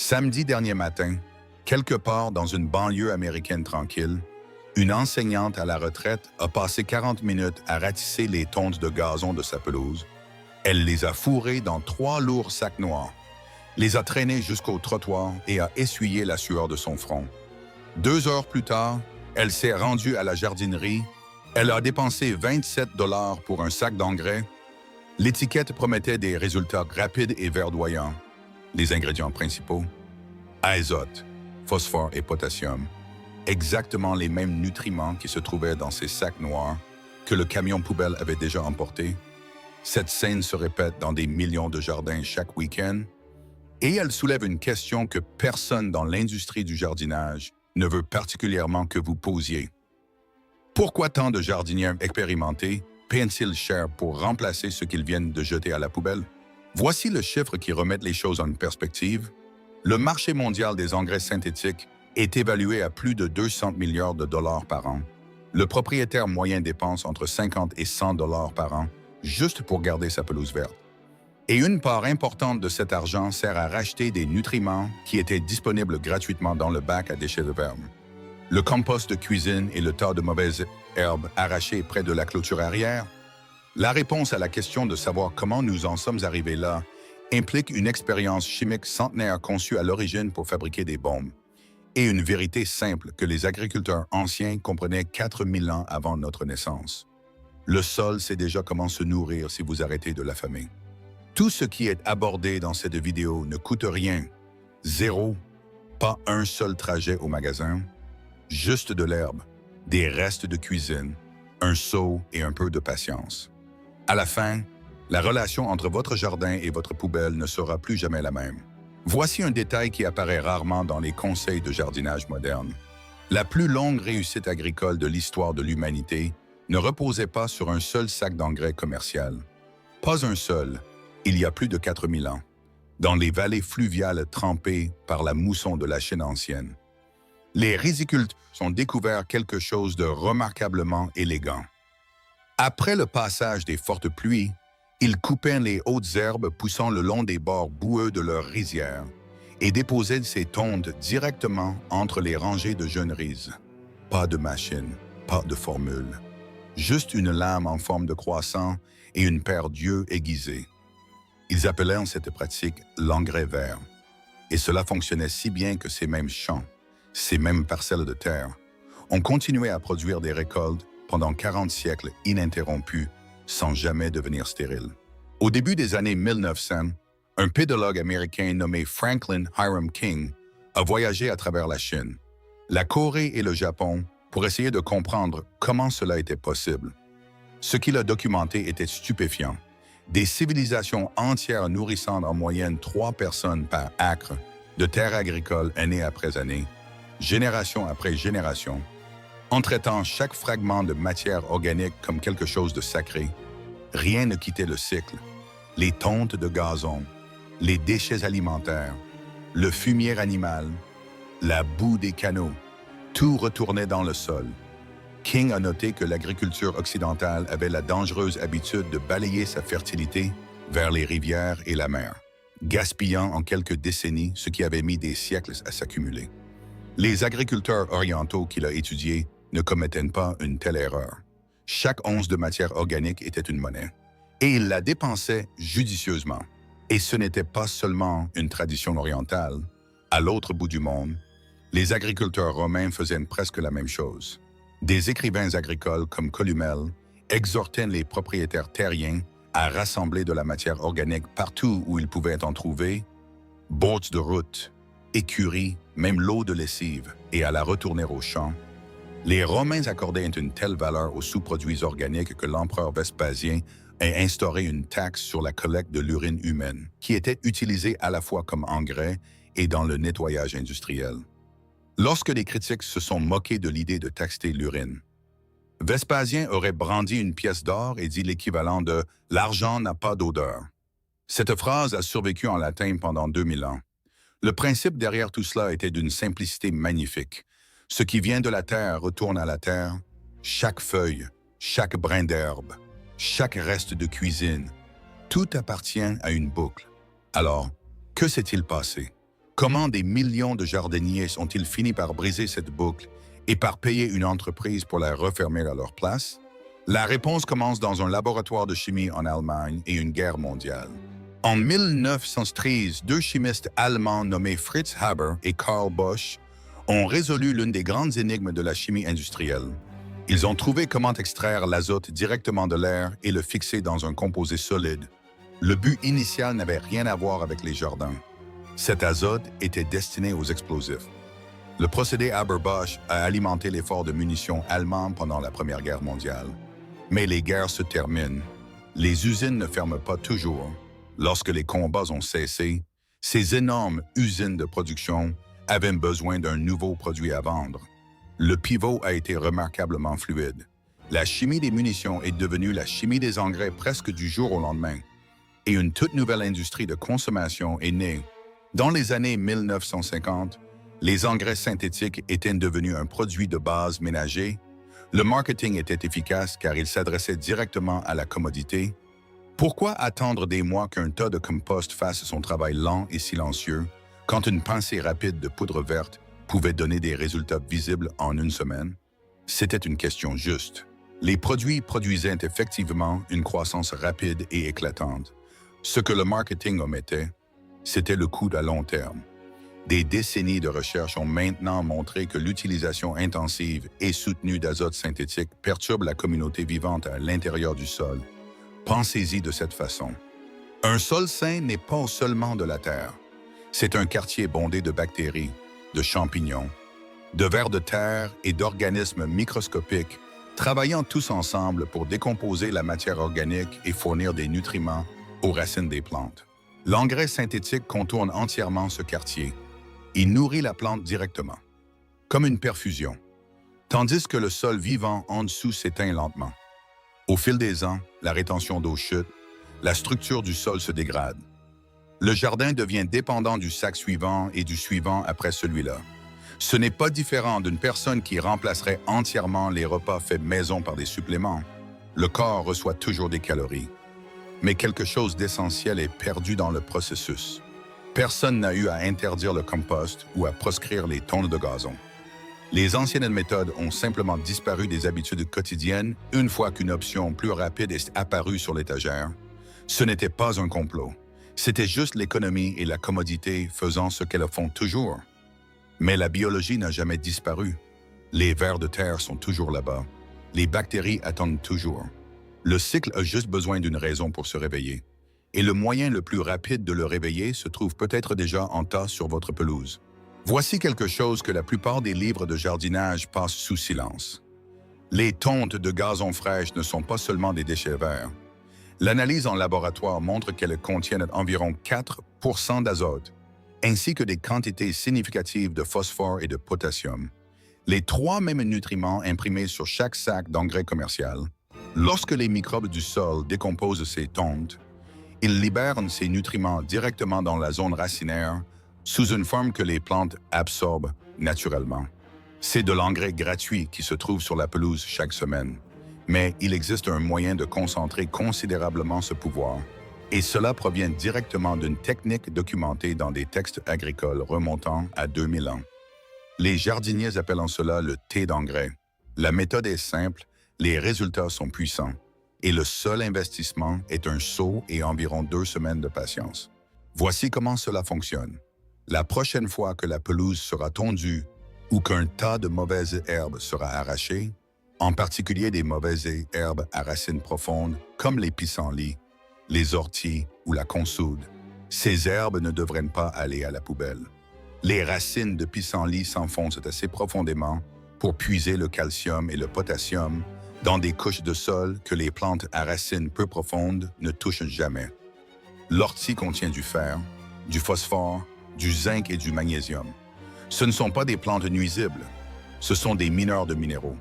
Samedi dernier matin, quelque part dans une banlieue américaine tranquille, une enseignante à la retraite a passé 40 minutes à ratisser les tontes de gazon de sa pelouse. Elle les a fourrés dans 3 lourds sacs noirs, les a traînés jusqu'au trottoir et a essuyé la sueur de son front. 2 heures plus tard, elle s'est rendue à la jardinerie. Elle a dépensé 27 $ pour un sac d'engrais. L'étiquette promettait des résultats rapides et verdoyants. Les ingrédients principaux: azote, phosphore et potassium. Exactement les mêmes nutriments qui se trouvaient dans ces sacs noirs que le camion poubelle avait déjà emportés. Cette scène se répète dans des millions de jardins chaque week-end. Et elle soulève une question que personne dans l'industrie du jardinage ne veut particulièrement que vous posiez. Pourquoi tant de jardiniers expérimentés payent-ils cher pour remplacer ce qu'ils viennent de jeter à la poubelle? Voici le chiffre qui remet les choses en perspective. Le marché mondial des engrais synthétiques est évalué à plus de 200 milliards de dollars par an. Le propriétaire moyen dépense entre 50 et 100 $ par an juste pour garder sa pelouse verte. Et une part importante de cet argent sert à racheter des nutriments qui étaient disponibles gratuitement dans le bac à déchets de verbe. Le compost de cuisine et le tas de mauvaises herbes arrachées près de la clôture arrière. La réponse à la question de savoir comment nous en sommes arrivés là implique une expérience chimique centenaire conçue à l'origine pour fabriquer des bombes, et une vérité simple que les agriculteurs anciens comprenaient 4000 ans avant notre naissance. Le sol sait déjà comment se nourrir si vous arrêtez de l'affamer. Tout ce qui est abordé dans cette vidéo ne coûte rien. Zéro, pas un seul trajet au magasin, juste de l'herbe, des restes de cuisine, un seau et un peu de patience. À la fin, la relation entre votre jardin et votre poubelle ne sera plus jamais la même. Voici un détail qui apparaît rarement dans les conseils de jardinage moderne. La plus longue réussite agricole de l'histoire de l'humanité ne reposait pas sur un seul sac d'engrais commercial. Pas un seul, il y a plus de 4000 ans, dans les vallées fluviales trempées par la mousson de la Chine ancienne. Les riziculteurs ont découvert quelque chose de remarquablement élégant. Après le passage des fortes pluies, ils coupaient les hautes herbes poussant le long des bords boueux de leurs rizières et déposaient ces tontes directement entre les rangées de jeunes riz. Pas de machine, pas de formule. Juste une lame en forme de croissant et une paire d'yeux aiguisés. Ils appelaient cette pratique l'engrais vert. Et cela fonctionnait si bien que ces mêmes champs, ces mêmes parcelles de terre, ont continué à produire des récoltes pendant 40 siècles ininterrompus, sans jamais devenir stériles. Au début des années 1900, un pédologue américain nommé Franklin Hiram King a voyagé à travers la Chine, la Corée et le Japon pour essayer de comprendre comment cela était possible. Ce qu'il a documenté était stupéfiant. Des civilisations entières nourrissant en moyenne 3 personnes par acre de terre agricole année après année, génération après génération, en traitant chaque fragment de matière organique comme quelque chose de sacré. Rien ne quittait le cycle. Les tontes de gazon, les déchets alimentaires, le fumier animal, la boue des canaux, tout retournait dans le sol. King a noté que l'agriculture occidentale avait la dangereuse habitude de balayer sa fertilité vers les rivières et la mer, gaspillant en quelques décennies ce qui avait mis des siècles à s'accumuler. Les agriculteurs orientaux qu'il a étudiés ne commettaient pas une telle erreur. Chaque once de matière organique était une monnaie, et ils la dépensaient judicieusement. Et ce n'était pas seulement une tradition orientale. À l'autre bout du monde, les agriculteurs romains faisaient presque la même chose. Des écrivains agricoles comme Columelle exhortaient les propriétaires terriens à rassembler de la matière organique partout où ils pouvaient en trouver, bords de route, écuries, même l'eau de lessive, et à la retourner aux champs. Les Romains accordaient une telle valeur aux sous-produits organiques que l'empereur Vespasien a instauré une taxe sur la collecte de l'urine humaine, qui était utilisée à la fois comme engrais et dans le nettoyage industriel. Lorsque les critiques se sont moqués de l'idée de taxer l'urine, Vespasien aurait brandi une pièce d'or et dit l'équivalent de « l'argent n'a pas d'odeur ». Cette phrase a survécu en latin pendant 2000 ans. Le principe derrière tout cela était d'une simplicité magnifique. Ce qui vient de la terre retourne à la terre. Chaque feuille, chaque brin d'herbe, chaque reste de cuisine, tout appartient à une boucle. Alors, que s'est-il passé? Comment des millions de jardiniers ont-ils fini par briser cette boucle et par payer une entreprise pour la refermer à leur place? La réponse commence dans un laboratoire de chimie en Allemagne et une guerre mondiale. En 1913, deux chimistes allemands nommés Fritz Haber et Karl Bosch ont résolu l'une des grandes énigmes de la chimie industrielle. Ils ont trouvé comment extraire l'azote directement de l'air et le fixer dans un composé solide. Le but initial n'avait rien à voir avec les jardins. Cet azote était destiné aux explosifs. Le procédé Haber-Bosch a alimenté l'effort de munitions allemand pendant la Première Guerre mondiale. Mais les guerres se terminent. Les usines ne ferment pas toujours. Lorsque les combats ont cessé, ces énormes usines de production avaient besoin d'un nouveau produit à vendre. Le pivot a été remarquablement fluide. La chimie des munitions est devenue la chimie des engrais presque du jour au lendemain. Et une toute nouvelle industrie de consommation est née. Dans les années 1950, les engrais synthétiques étaient devenus un produit de base ménager. Le marketing était efficace car il s'adressait directement à la commodité. Pourquoi attendre des mois qu'un tas de compost fasse son travail lent et silencieux quand une pincée rapide de poudre verte pouvait donner des résultats visibles en une semaine? C'était une question juste. Les produits produisaient effectivement une croissance rapide et éclatante. Ce que le marketing omettait, c'était le coût à long terme. Des décennies de recherche ont maintenant montré que l'utilisation intensive et soutenue d'azote synthétique perturbe la communauté vivante à l'intérieur du sol. Pensez-y de cette façon. Un sol sain n'est pas seulement de la terre. C'est un quartier bondé de bactéries, de champignons, de vers de terre et d'organismes microscopiques travaillant tous ensemble pour décomposer la matière organique et fournir des nutriments aux racines des plantes. L'engrais synthétique contourne entièrement ce quartier. Il nourrit la plante directement, comme une perfusion, tandis que le sol vivant en dessous s'éteint lentement. Au fil des ans, la rétention d'eau chute, la structure du sol se dégrade. Le jardin devient dépendant du sac suivant et du suivant après celui-là. Ce n'est pas différent d'une personne qui remplacerait entièrement les repas faits maison par des suppléments. Le corps reçoit toujours des calories. Mais quelque chose d'essentiel est perdu dans le processus. Personne n'a eu à interdire le compost ou à proscrire les tonnes de gazon. Les anciennes méthodes ont simplement disparu des habitudes quotidiennes une fois qu'une option plus rapide est apparue sur l'étagère. Ce n'était pas un complot. C'était juste l'économie et la commodité faisant ce qu'elles font toujours. Mais la biologie n'a jamais disparu. Les vers de terre sont toujours là-bas. Les bactéries attendent toujours. Le cycle a juste besoin d'une raison pour se réveiller. Et le moyen le plus rapide de le réveiller se trouve peut-être déjà en tas sur votre pelouse. Voici quelque chose que la plupart des livres de jardinage passent sous silence. Les tontes de gazon fraîches ne sont pas seulement des déchets verts. L'analyse en laboratoire montre qu'elles contiennent environ 4% d'azote, ainsi que des quantités significatives de phosphore et de potassium. Les trois mêmes nutriments imprimés sur chaque sac d'engrais commercial. Lorsque les microbes du sol décomposent ces tontes, ils libèrent ces nutriments directement dans la zone racinaire sous une forme que les plantes absorbent naturellement. C'est de l'engrais gratuit qui se trouve sur la pelouse chaque semaine. Mais il existe un moyen de concentrer considérablement ce pouvoir, et cela provient directement d'une technique documentée dans des textes agricoles remontant à 2000 ans. Les jardiniers appellent cela le thé d'engrais. La méthode est simple, les résultats sont puissants, et le seul investissement est un seau et environ 2 semaines de patience. Voici comment cela fonctionne. La prochaine fois que la pelouse sera tondue ou qu'un tas de mauvaises herbes sera arraché, en particulier des mauvaises herbes à racines profondes comme les pissenlits, les orties ou la consoude, ces herbes ne devraient pas aller à la poubelle. Les racines de pissenlit s'enfoncent assez profondément pour puiser le calcium et le potassium dans des couches de sol que les plantes à racines peu profondes ne touchent jamais. L'ortie contient du fer, du phosphore, du zinc et du magnésium. Ce ne sont pas des plantes nuisibles, ce sont des mineurs de minéraux.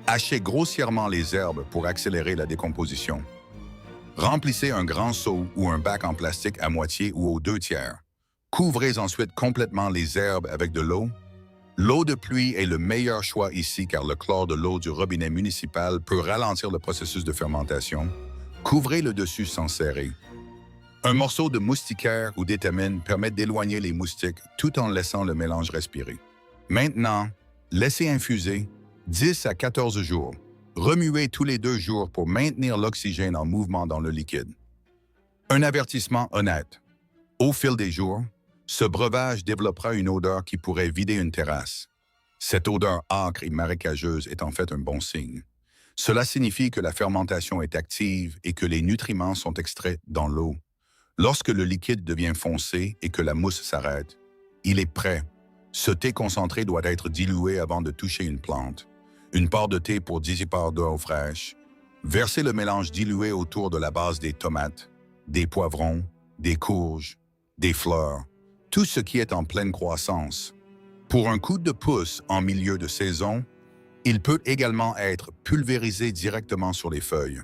Hachez grossièrement les herbes pour accélérer la décomposition. Remplissez un grand seau ou un bac en plastique à moitié ou aux 2/3. Couvrez ensuite complètement les herbes avec de l'eau. L'eau de pluie est le meilleur choix ici car le chlore de l'eau du robinet municipal peut ralentir le processus de fermentation. Couvrez le dessus sans serrer. Un morceau de moustiquaire ou d'étamine permet d'éloigner les moustiques tout en laissant le mélange respirer. Maintenant, laissez infuser 10 à 14 jours. Remuez tous les 2 jours pour maintenir l'oxygène en mouvement dans le liquide. Un avertissement honnête. Au fil des jours, ce breuvage développera une odeur qui pourrait vider une terrasse. Cette odeur âcre et marécageuse est en fait un bon signe. Cela signifie que la fermentation est active et que les nutriments sont extraits dans l'eau. Lorsque le liquide devient foncé et que la mousse s'arrête, il est prêt. Ce thé concentré doit être dilué avant de toucher une plante. Une part de thé pour 10 parts d'eau fraîche. Versez le mélange dilué autour de la base des tomates, des poivrons, des courges, des fleurs, tout ce qui est en pleine croissance. Pour un coup de pouce en milieu de saison, il peut également être pulvérisé directement sur les feuilles.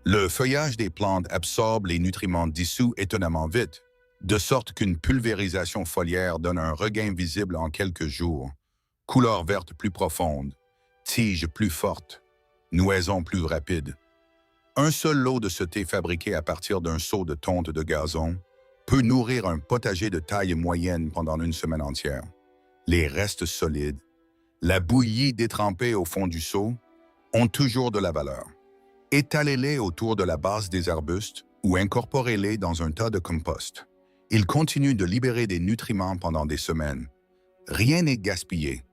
Le feuillage des plantes absorbe les nutriments dissous étonnamment vite, de sorte qu'une pulvérisation foliaire donne un regain visible en quelques jours. Couleur verte plus profonde, tige plus forte, nouaison plus rapide. Un seul lot de ce thé fabriqué à partir d'un seau de tonte de gazon peut nourrir un potager de taille moyenne pendant une semaine entière. Les restes solides, la bouillie détrempée au fond du seau, ont toujours de la valeur. Étalez-les autour de la base des arbustes ou incorporez-les dans un tas de compost. Ils continuent de libérer des nutriments pendant des semaines. Rien n'est gaspillé.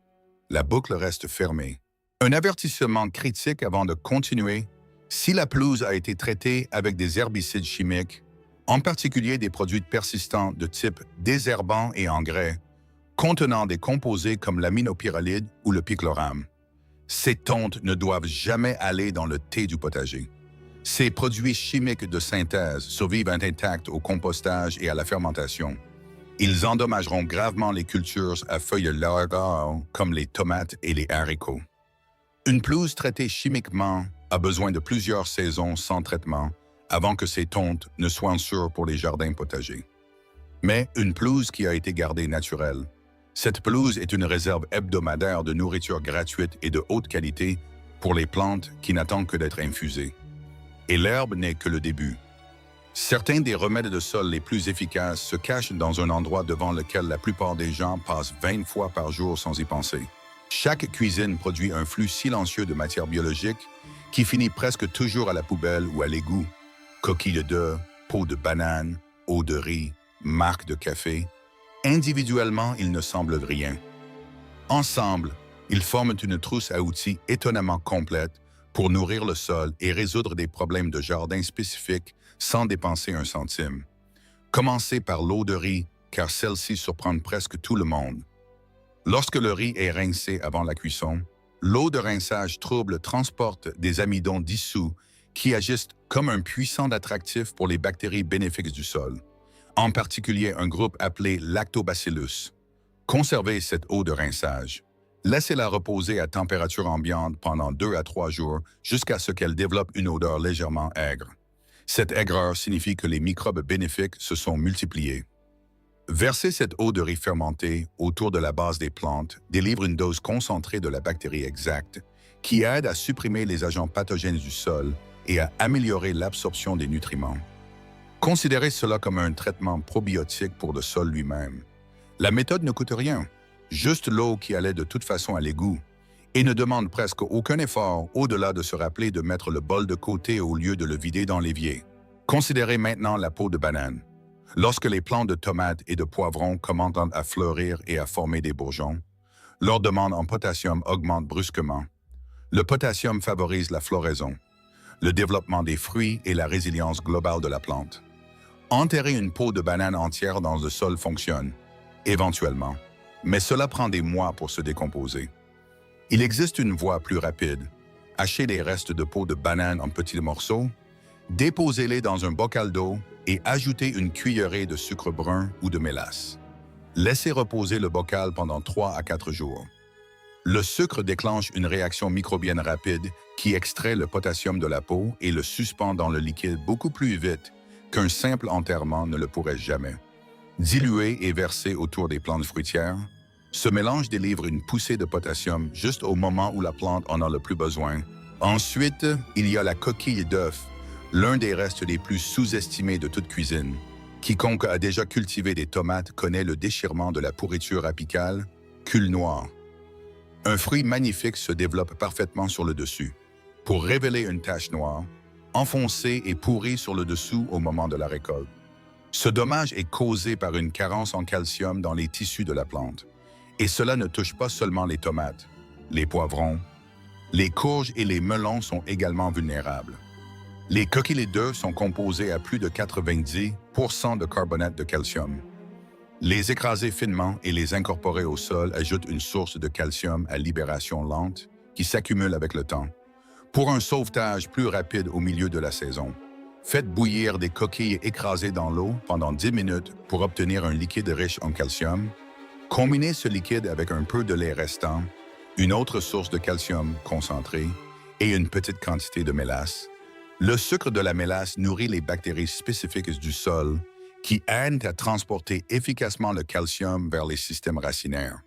La boucle reste fermée. Un avertissement critique avant de continuer: si la pelouse a été traitée avec des herbicides chimiques, en particulier des produits persistants de type désherbant et engrais, contenant des composés comme l'aminopyrrolide ou le pichlorame, ces tontes ne doivent jamais aller dans le thé du potager. Ces produits chimiques de synthèse survivent intacts au compostage et à la fermentation. Ils endommageront gravement les cultures à feuilles larges comme les tomates et les haricots. Une pelouse traitée chimiquement a besoin de plusieurs saisons sans traitement avant que ces tontes ne soient sûres pour les jardins potagers. Mais une pelouse qui a été gardée naturelle, cette pelouse est une réserve hebdomadaire de nourriture gratuite et de haute qualité pour les plantes qui n'attendent que d'être infusées. Et l'herbe n'est que le début. Certains des remèdes de sol les plus efficaces se cachent dans un endroit devant lequel la plupart des gens passent 20 fois par jour sans y penser. Chaque cuisine produit un flux silencieux de matière biologique qui finit presque toujours à la poubelle ou à l'égout. Coquilles d'œufs, peaux de banane, eau de riz, marcs de café. Individuellement, ils ne semblent rien. Ensemble, ils forment une trousse à outils étonnamment complète pour nourrir le sol et résoudre des problèmes de jardin spécifiques sans dépenser un centime. Commencez par l'eau de riz, car celle-ci surprend presque tout le monde. Lorsque le riz est rincé avant la cuisson, l'eau de rinçage trouble transporte des amidons dissous qui agissent comme un puissant attractif pour les bactéries bénéfiques du sol, en particulier un groupe appelé Lactobacillus. Conservez cette eau de rinçage. Laissez-la reposer à température ambiante pendant 2 à 3 jours jusqu'à ce qu'elle développe une odeur légèrement aigre. Cette aigreur signifie que les microbes bénéfiques se sont multipliés. Verser cette eau de riz fermentée autour de la base des plantes délivre une dose concentrée de la bactérie exacte qui aide à supprimer les agents pathogènes du sol et à améliorer l'absorption des nutriments. Considérez cela comme un traitement probiotique pour le sol lui-même. La méthode ne coûte rien, juste l'eau qui allait de toute façon à l'égout, et ne demande presque aucun effort au-delà de se rappeler de mettre le bol de côté au lieu de le vider dans l'évier. Considérez maintenant la peau de banane. Lorsque les plants de tomates et de poivrons commencent à fleurir et à former des bourgeons, leur demande en potassium augmente brusquement. Le potassium favorise la floraison, le développement des fruits et la résilience globale de la plante. Enterrer une peau de banane entière dans le sol fonctionne, éventuellement, mais cela prend des mois pour se décomposer. Il existe une voie plus rapide. Hachez les restes de peau de banane en petits morceaux, déposez-les dans un bocal d'eau et ajoutez une cuillerée de sucre brun ou de mélasse. Laissez reposer le bocal pendant 3 à 4 jours. Le sucre déclenche une réaction microbienne rapide qui extrait le potassium de la peau et le suspend dans le liquide beaucoup plus vite qu'un simple enterrement ne le pourrait jamais. Dilué et versé autour des plantes fruitières, ce mélange délivre une poussée de potassium juste au moment où la plante en a le plus besoin. Ensuite, il y a la coquille d'œuf, l'un des restes les plus sous-estimés de toute cuisine. Quiconque a déjà cultivé des tomates connaît le déchirement de la pourriture apicale, cul noir. Un fruit magnifique se développe parfaitement sur le dessus, pour révéler une tache noire, enfoncée et pourrie sur le dessous au moment de la récolte. Ce dommage est causé par une carence en calcium dans les tissus de la plante. Et cela ne touche pas seulement les tomates, les poivrons, les courges et les melons sont également vulnérables. Les coquelicots d'œufs sont composés à plus de 90% de carbonate de calcium. Les écraser finement et les incorporer au sol ajoute une source de calcium à libération lente qui s'accumule avec le temps. Pour un sauvetage plus rapide au milieu de la saison, faites bouillir des coquilles écrasées dans l'eau pendant 10 minutes pour obtenir un liquide riche en calcium. Combinez ce liquide avec un peu de lait restant, une autre source de calcium concentré et une petite quantité de mélasse. Le sucre de la mélasse nourrit les bactéries spécifiques du sol qui aident à transporter efficacement le calcium vers les systèmes racinaires.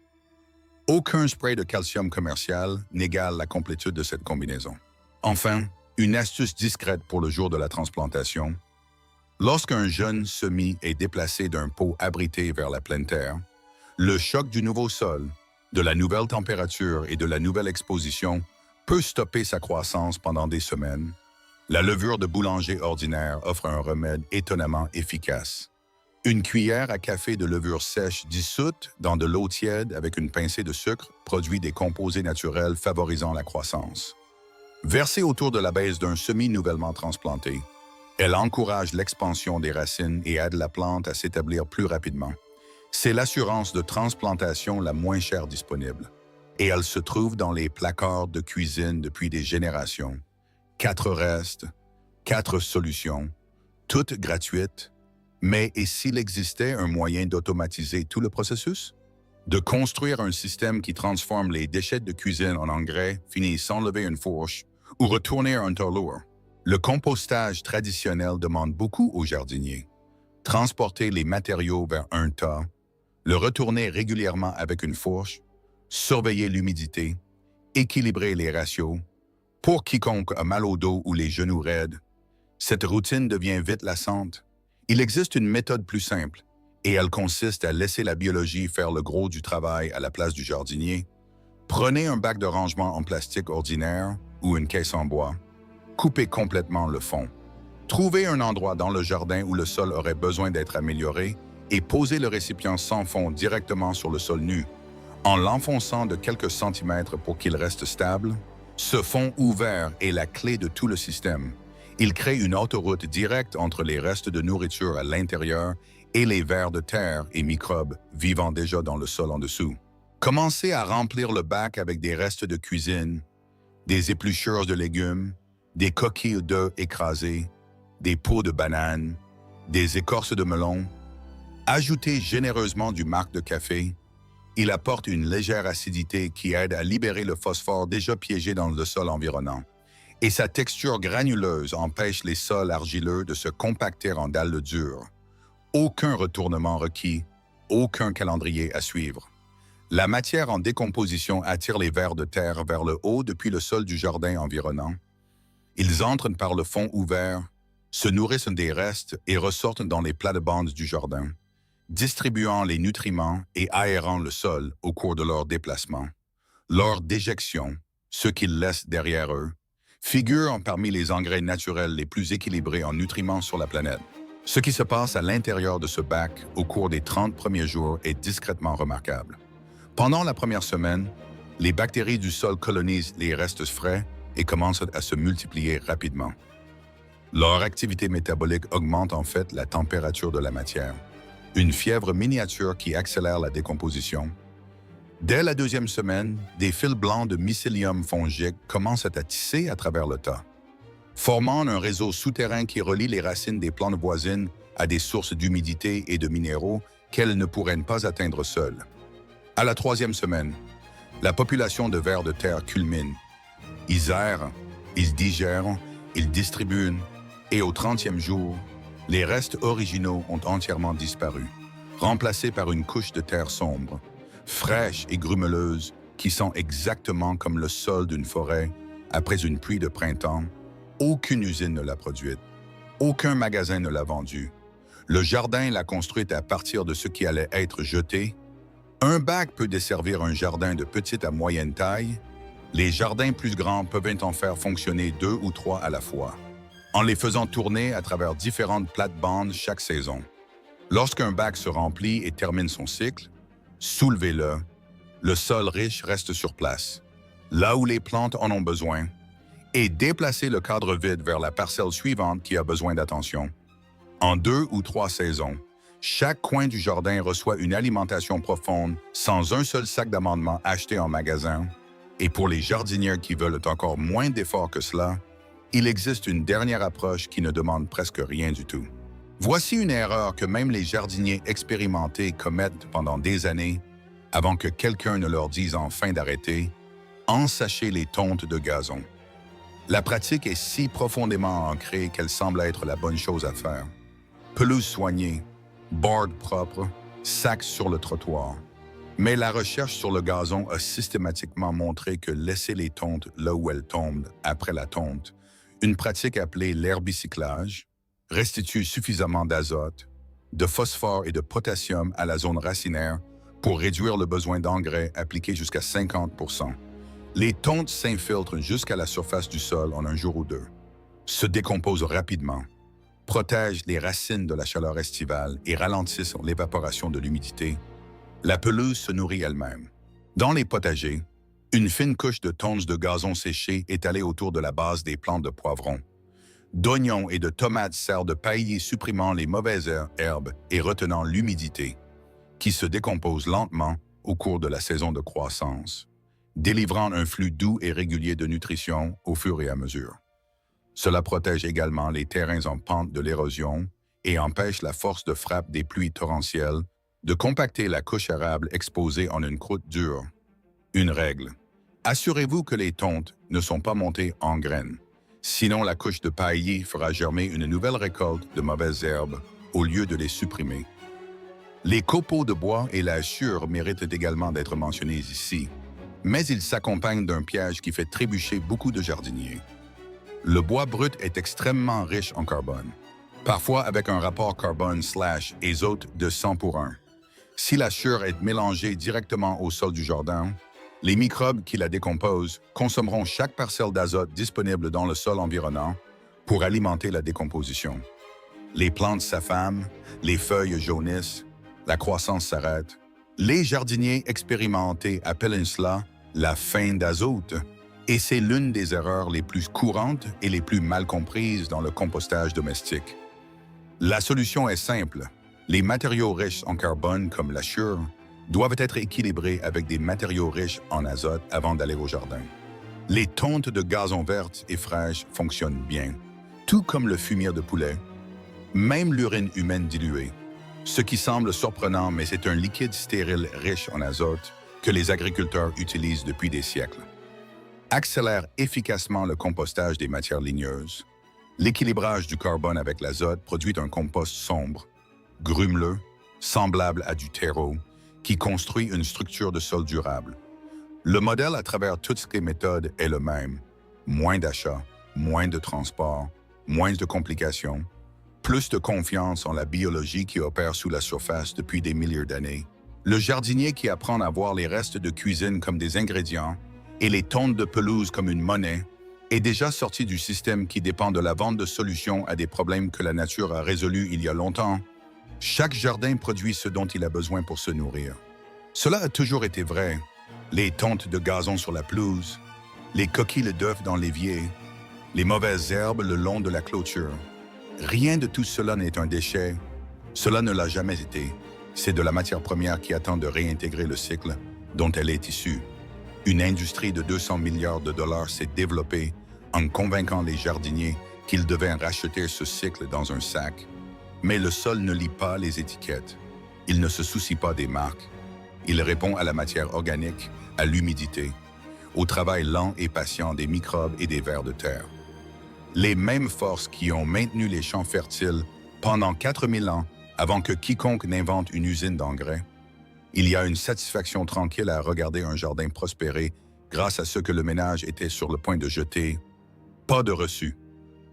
Aucun spray de calcium commercial n'égale la complétude de cette combinaison. Enfin, une astuce discrète pour le jour de la transplantation. Lorsqu'un jeune semis est déplacé d'un pot abrité vers la pleine terre, le choc du nouveau sol, de la nouvelle température et de la nouvelle exposition peut stopper sa croissance pendant des semaines. La levure de boulanger ordinaire offre un remède étonnamment efficace. Une cuillère à café de levure sèche dissoute dans de l'eau tiède avec une pincée de sucre produit des composés naturels favorisant la croissance. Versée autour de la base d'un semis nouvellement transplanté, elle encourage l'expansion des racines et aide la plante à s'établir plus rapidement. C'est l'assurance de transplantation la moins chère disponible. Et elle se trouve dans les placards de cuisine depuis des générations. 4 restes, 4 solutions, toutes gratuites. Mais et s'il existait un moyen d'automatiser tout le processus? De construire un système qui transforme les déchets de cuisine en engrais, finit sans lever une fourche, ou retourner un lourd. Le compostage traditionnel demande beaucoup aux jardiniers. Transporter les matériaux vers un tas, le retourner régulièrement avec une fourche, surveiller l'humidité, équilibrer les ratios. Pour quiconque a mal au dos ou les genoux raides, cette routine devient vite lassante. Il existe une méthode plus simple, et elle consiste à laisser la biologie faire le gros du travail à la place du jardinier. Prenez un bac de rangement en plastique ordinaire ou une caisse en bois. Coupez complètement le fond. Trouvez un endroit dans le jardin où le sol aurait besoin d'être amélioré et posez le récipient sans fond directement sur le sol nu. En l'enfonçant de quelques centimètres pour qu'il reste stable, ce fond ouvert est la clé de tout le système. Il crée une autoroute directe entre les restes de nourriture à l'intérieur et les vers de terre et microbes vivant déjà dans le sol en dessous. Commencez à remplir le bac avec des restes de cuisine, des épluchures de légumes, des coquilles d'œufs écrasées, des peaux de bananes, des écorces de melon. Ajoutez généreusement du marc de café. Il apporte une légère acidité qui aide à libérer le phosphore déjà piégé dans le sol environnant. Et sa texture granuleuse empêche les sols argileux de se compacter en dalles dures. Aucun retournement requis, aucun calendrier à suivre. La matière en décomposition attire les vers de terre vers le haut depuis le sol du jardin environnant. Ils entrent par le fond ouvert, se nourrissent des restes et ressortent dans les plates-bandes du jardin, distribuant les nutriments et aérant le sol au cours de leur déplacement. Leur déjection, ce qu'ils laissent derrière eux, figure parmi les engrais naturels les plus équilibrés en nutriments sur la planète. Ce qui se passe à l'intérieur de ce bac au cours des 30 premiers jours est discrètement remarquable. Pendant la première semaine, les bactéries du sol colonisent les restes frais et commencent à se multiplier rapidement. Leur activité métabolique augmente en fait la température de la matière, une fièvre miniature qui accélère la décomposition. Dès la deuxième semaine, des fils blancs de mycélium fongique commencent à tisser à travers le tas, formant un réseau souterrain qui relie les racines des plantes voisines à des sources d'humidité et de minéraux qu'elles ne pourraient pas atteindre seules. À la troisième semaine, la population de vers de terre culmine. Ils errent, ils digèrent, ils distribuent, et au 30e jour, les restes originaux ont entièrement disparu, remplacés par une couche de terre sombre, fraîche et grumeleuse, qui sent exactement comme le sol d'une forêt après une pluie de printemps. Aucune usine ne l'a produite. Aucun magasin ne l'a vendue. Le jardin l'a construite à partir de ce qui allait être jeté. Un bac peut desservir un jardin de petite à moyenne taille. Les jardins plus grands peuvent en faire fonctionner 2 ou 3 à la fois, en les faisant tourner à travers différentes plates-bandes chaque saison. Lorsqu'un bac se remplit et termine son cycle, soulevez-le. Le sol riche reste sur place, là où les plantes en ont besoin, et déplacez le cadre vide vers la parcelle suivante qui a besoin d'attention. En 2 ou 3 saisons, chaque coin du jardin reçoit une alimentation profonde sans un seul sac d'amendement acheté en magasin. Et pour les jardiniers qui veulent encore moins d'efforts que cela, il existe une dernière approche qui ne demande presque rien du tout. Voici une erreur que même les jardiniers expérimentés commettent pendant des années avant que quelqu'un ne leur dise enfin d'arrêter: ensacher les tontes de gazon. La pratique est si profondément ancrée qu'elle semble être la bonne chose à faire. Pelouse soignée, board propre, sac sur le trottoir. Mais la recherche sur le gazon a systématiquement montré que laisser les tontes là où elles tombent après la tonte, une pratique appelée l'herbicyclage, restitue suffisamment d'azote, de phosphore et de potassium à la zone racinaire pour réduire le besoin d'engrais appliqué jusqu'à 50%. Les tontes s'infiltrent jusqu'à la surface du sol en un jour ou deux, se décomposent rapidement, protègent les racines de la chaleur estivale et ralentissent l'évaporation de l'humidité. La pelouse se nourrit elle-même. Dans les potagers, une fine couche de tontes de gazon séché étalée autour de la base des plantes de poivrons. D'oignons et de tomates sert de paillis supprimant les mauvaises herbes et retenant l'humidité, qui se décompose lentement au cours de la saison de croissance, délivrant un flux doux et régulier de nutrition au fur et à mesure. Cela protège également les terrains en pente de l'érosion et empêche la force de frappe des pluies torrentielles de compacter la couche arable exposée en une croûte dure. Une règle: assurez-vous que les tontes ne sont pas montées en graines. Sinon, la couche de paillis fera germer une nouvelle récolte de mauvaises herbes au lieu de les supprimer. Les copeaux de bois et la chure méritent également d'être mentionnés ici, mais ils s'accompagnent d'un piège qui fait trébucher beaucoup de jardiniers. Le bois brut est extrêmement riche en carbone, parfois avec un rapport carbone/azote de 100 pour 1. Si la chure est mélangée directement au sol du jardin, les microbes qui la décomposent consommeront chaque parcelle d'azote disponible dans le sol environnant pour alimenter la décomposition. Les plantes s'affament, les feuilles jaunissent, la croissance s'arrête. Les jardiniers expérimentés appellent cela la faim d'azote, et c'est l'une des erreurs les plus courantes et les plus mal comprises dans le compostage domestique. La solution est simple. Les matériaux riches en carbone, comme la chure, doivent être équilibrés avec des matériaux riches en azote avant d'aller au jardin. Les tontes de gazon vertes et fraîches fonctionnent bien, tout comme le fumier de poulet, même l'urine humaine diluée. Ce qui semble surprenant, mais c'est un liquide stérile riche en azote que les agriculteurs utilisent depuis des siècles. Accélère efficacement le compostage des matières ligneuses. L'équilibrage du carbone avec l'azote produit un compost sombre, grumeleux, semblable à du terreau, qui construit une structure de sol durable. Le modèle à travers toutes ces méthodes est le même. Moins d'achats, moins de transport, moins de complications, plus de confiance en la biologie qui opère sous la surface depuis des milliers d'années. Le jardinier qui apprend à voir les restes de cuisine comme des ingrédients et les tontes de pelouse comme une monnaie est déjà sorti du système qui dépend de la vente de solutions à des problèmes que la nature a résolus il y a longtemps. Chaque jardin produit ce dont il a besoin pour se nourrir. Cela a toujours été vrai. Les tontes de gazon sur la pelouse, les coquilles d'œufs dans l'évier, les mauvaises herbes le long de la clôture. Rien de tout cela n'est un déchet. Cela ne l'a jamais été. C'est de la matière première qui attend de réintégrer le cycle dont elle est issue. Une industrie de 200 milliards de dollars s'est développée en convainquant les jardiniers qu'ils devaient racheter ce cycle dans un sac. Mais le sol ne lit pas les étiquettes. Il ne se soucie pas des marques. Il répond à la matière organique, à l'humidité, au travail lent et patient des microbes et des vers de terre. Les mêmes forces qui ont maintenu les champs fertiles pendant 4000 ans avant que quiconque n'invente une usine d'engrais. Il y a une satisfaction tranquille à regarder un jardin prospérer grâce à ce que le ménage était sur le point de jeter. Pas de reçu,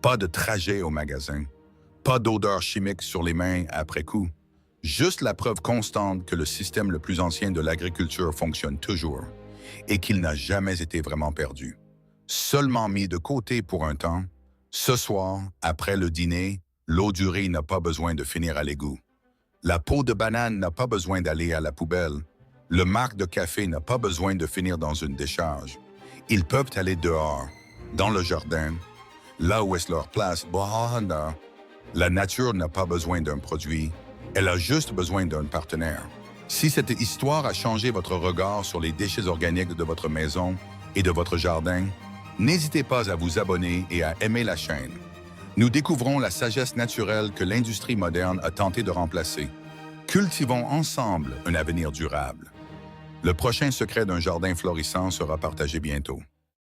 pas de trajet au magasin, Pas d'odeur chimique sur les mains après coup. Juste la preuve constante que le système le plus ancien de l'agriculture fonctionne toujours et qu'il n'a jamais été vraiment perdu. Seulement mis de côté pour un temps, ce soir, après le dîner, l'eau du riz n'a pas besoin de finir à l'égout. La peau de banane n'a pas besoin d'aller à la poubelle. Le marc de café n'a pas besoin de finir dans une décharge. Ils peuvent aller dehors, dans le jardin, là où est leur place. La nature n'a pas besoin d'un produit, elle a juste besoin d'un partenaire. Si cette histoire a changé votre regard sur les déchets organiques de votre maison et de votre jardin, n'hésitez pas à vous abonner et à aimer la chaîne. Nous découvrons la sagesse naturelle que l'industrie moderne a tenté de remplacer. Cultivons ensemble un avenir durable. Le prochain secret d'un jardin florissant sera partagé bientôt.